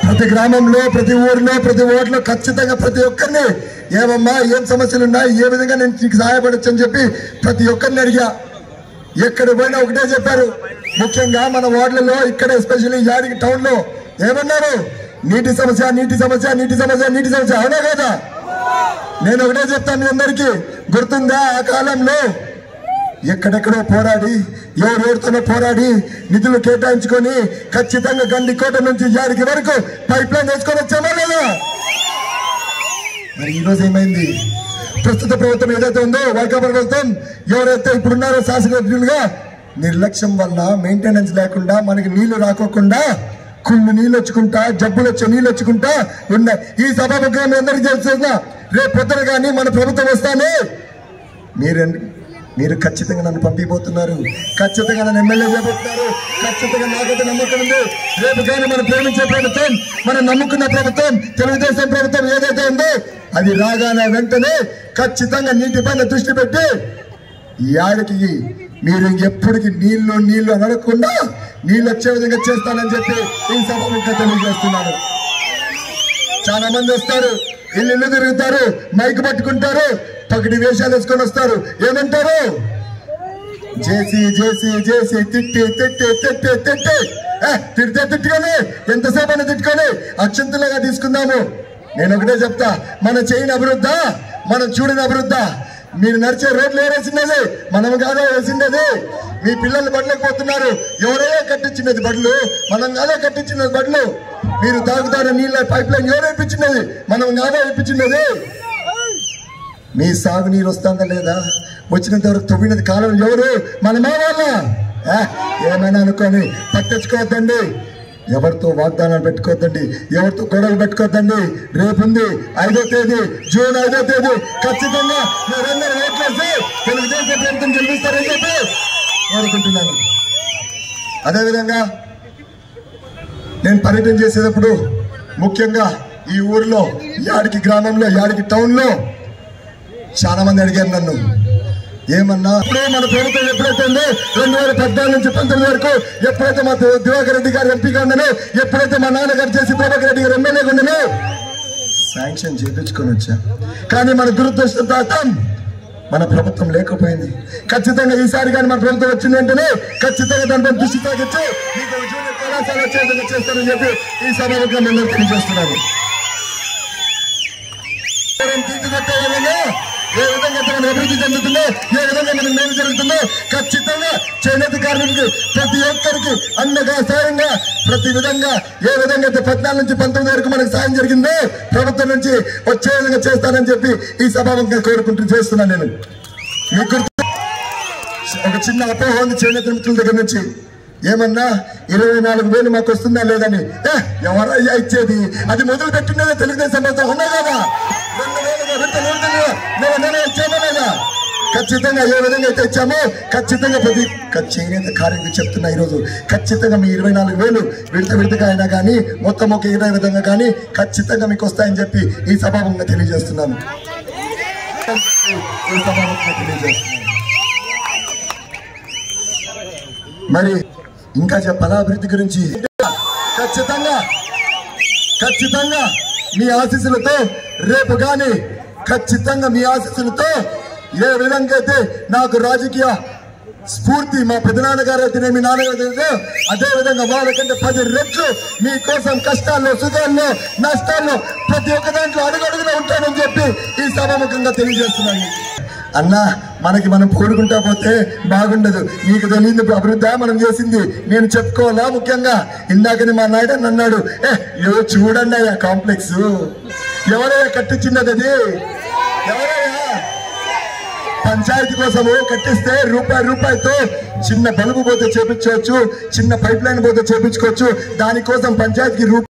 ప్రతి గ్రామంలో ప్రతి ఊరిలో ప్రతి ఓట్లో ఖచ్చితంగా ప్రతి ఒక్కరిని ఏమమ్మా ఏం సమస్యలు ఉన్నాయి ఏ విధంగా నేను నీకు సహాయపడచ్చు అని చెప్పి ప్రతి ఒక్కరిని అడిగా. ఎక్కడ పోయినా ఒకటే చెప్పారు. ముఖ్యంగా మన వార్డులలో ఇక్కడ ఎస్పెషల్లీ యాడికి టౌన్ లో ఏమన్నారు, నీటి సమస్య నీటి సమస్య నీటి సమస్య నీటి సమస్య. అవునా కదా? నేను ఒకటే చెప్తాను మీ అందరికీ, గుర్తుందా ఆ కాలంలో ఎక్కడెక్కడో పోరాడి ఎవరెవరితోనో పోరాడి నిధులు కేటాయించుకొని ఖచ్చితంగా గండికోట నుంచి యాడికి వరకు పైప్ లైన్ వేసుకొని వచ్చామా లేదా? మరి ఈరోజు ఏమైంది? ప్రస్తుత ప్రభుత్వం ఏదైతే ఉందో వర్గ ప్రభుత్వం ఎవరైతే ఇప్పుడున్నారో శాసనసభ్యులుగా నిర్లక్ష్యం వల్ల మెయింటెనెన్స్ లేకుండా మనకి నీళ్లు రాకోకుండా కుళ్ళు నీళ్ళు వచ్చుకుంటా జబ్బులు వచ్చే నీళ్ళు వచ్చుకుంటా ఉన్నాయి. ఈ సభాముఖంగా మీ అందరికీ తెలుస్తున్నా, రేపు పొద్దున కానీ మన ప్రభుత్వం వస్తానే మీరు ఖచ్చితంగా నన్ను పంపిపోతున్నారు, ఖచ్చితంగా నన్ను ఎమ్మెల్యే చేయబోతున్నారు. ఖచ్చితంగా నాకైతే నమ్మకం ఉంది. రేపు కానీ మనం ప్రేమించే ప్రభుత్వం, మనం నమ్ముకున్న ప్రభుత్వం, తెలుగుదేశం ప్రభుత్వం ఏదైతే ఉందో అది రాగానే వెంటనే ఖచ్చితంగా నీటిపైన దృష్టి పెట్టి యాడికి మీరు ఎప్పటికి నీళ్లు నీళ్లు అనకుండా నీళ్ళు వచ్చే విధంగా చేస్తానని చెప్పి ఈ సభముఖంగా తెలియజేస్తున్నాను. చాలా మంది వస్తారు, ఇల్లు తిరుగుతారు, మైక్ పట్టుకుంటారు, పగిడి వేషాలు వేసుకొని వస్తారు. ఏమంటారు? జేసి జేసి జేసి తిట్టి తిట్టి తిట్టి తిట్టి తిడితే తిట్టుకొని ఎంతసేపు అయినా తిట్టుకొని అక్షంతలుగా తీసుకుందాము. నేను ఒకటే చెప్తా, మన చేయని అభివృద్ధా, మనం చూడని అభివృద్ధా? మీరు నడిచే రోడ్లు వేరేసినది, మనం కాదా వేసిండేది? మీ పిల్లలు బడలేకపోతున్నారు, ఎవరైనా కట్టించినది బడులు, మనం కాదా కట్టించినది బడులు? మీరు తాగుతారు నీళ్ళ పైప్ లైన్ ఎవరు వేయించినది, మనం కాదా వేయించినది? మీ సాగు నీరు వస్తుందా లేదా? వచ్చినంత వరకు తవ్వినది కాలం ఎవరు? మనమా వాళ్ళ? ఏమైనా అనుకొని పట్టించుకోవద్దండి, ఎవరితో వాగ్దానాలు పెట్టుకోవద్దండి, ఎవరితో గొడవలు పెట్టుకోవద్దండి. రేపుంది 5వ తేదీ, జూన్ 5వ తేదీ ఖచ్చితంగా మీరందరూ ఓట్లేసి తెలుగుదేశం ప్రభుత్వం గెలిపిస్తారని చెప్పి కోరుకుంటున్నాను. అదేవిధంగా నేను పర్యటన చేసేటప్పుడు ముఖ్యంగా ఈ ఊర్లో యాడికి గ్రామంలో యాడికి టౌన్ లో చాలా మంది అడిగారు నన్ను, ఏమన్నా ఇప్పుడు మన ప్రభుత్వం ఎప్పుడైతే ఉందో 2014 నుంచి 19 వరకు ఎప్పుడైతే మా దివాకర్ రెడ్డి గారు ఎంపీగా ఉండను, ఎప్పుడైతే మా నాన్నగారు చేసి ప్రభాకర్ రెడ్డి గారు ఎమ్మెల్యేగా ఉండను శాంక్షన్ చేయించుకొని వచ్చా. కానీ మన దురదృష్టం మన ప్రభుత్వం లేకపోయింది. ఖచ్చితంగా ఈసారి కానీ మన ప్రభుత్వం వచ్చింది వెంటనే ఖచ్చితంగా దానిపై దృష్టి సాగించి మీకు జూనియర్ కళాశాల వచ్చేందుకు చేస్తానని చెప్పి ఈ సభలో నేను తెలియజేస్తున్నాను. ఏ విధంగా మనం అభివృద్ధి చెందుతుందో, ఏ విధంగా మనకు మేలు జరుగుతుందో ఖచ్చితంగా చేనేత కార్మికులకు ప్రతి ఒక్కరికి అండగా సాయంగా ప్రతి విధంగా ఏ విధంగా 14 నుంచి 19 వరకు మనకు సాయం జరిగిందో ప్రభుత్వం నుంచి వచ్చే విధంగా చేస్తానని చెప్పి ఈ సభాముఖంగా కోరుకుంటూ చేస్తున్నాను. నేను మీకు ఒక చిన్న అపోహ ఉంది చేనేత మిత్రుల దగ్గర నుంచి, ఏమన్నా 24,000 మాకు వస్తుందా లేదని. ఎవరయ్యా ఇచ్చేది? అది మొదలు పెట్టినదే తెలుగుదేశం ప్రభుత్వం. ఉన్నా కదా 2,000 ఇచ్చామా లేదా? ఖచ్చితంగా ఏ విధంగా అయితే ఇచ్చామో ఖచ్చితంగా ప్రతి చేనేత కార్మికులు చెప్తున్నా ఈరోజు ఖచ్చితంగా మీ 24,000 విడతగా అయినా కానీ మొత్తం ఒక 20 విధంగా కానీ ఖచ్చితంగా మీకు వస్తాయని చెప్పి ఈ సభాముఖంగా తెలియజేస్తున్నాను. మరి ఇంకా చెప్పాలా అభివృద్ధి గురించి? ఖచ్చితంగా మీ ఆశీస్సులతో రేపు కానీ ఖచ్చితంగా మీ ఆశీస్సులతో ఏ విధంగా అయితే నాకు రాజకీయ స్ఫూర్తి మా పెద్దనాన్నగారు అయితే మీ నాన్నగారు అదే విధంగా వాళ్ళకంటే 10 రెట్లు మీకోసం కష్టాల్లో సుఖాల్లో నష్టాల్లో ప్రతి ఒక్క దాంట్లో అడుగడుగునా ఉంటానని చెప్పి ఈ సభాముఖంగా తెలియజేస్తున్నాను. అన్నా మనకి మనం కోరుకుంటా పోతే బాగుండదు. నీకు తెలియదు అభివృద్ధి మనం చేసింది నేను చెప్పుకోవాలా? ముఖ్యంగా ఇందాకని మా నాయుడు అన్నాడు, చూడండి అయ్యా కాంప్లెక్స్ ఎవరయ్యా కట్టించినది? అది ఎవరయ్యా? పంచాయతీ కోసము కట్టిస్తే రూపాయితో చిన్న బల్బు పోతే చేపించవచ్చు, చిన్న పైప్ లైన్ పోతే చేపించుకోవచ్చు. దానికోసం పంచాయతీకి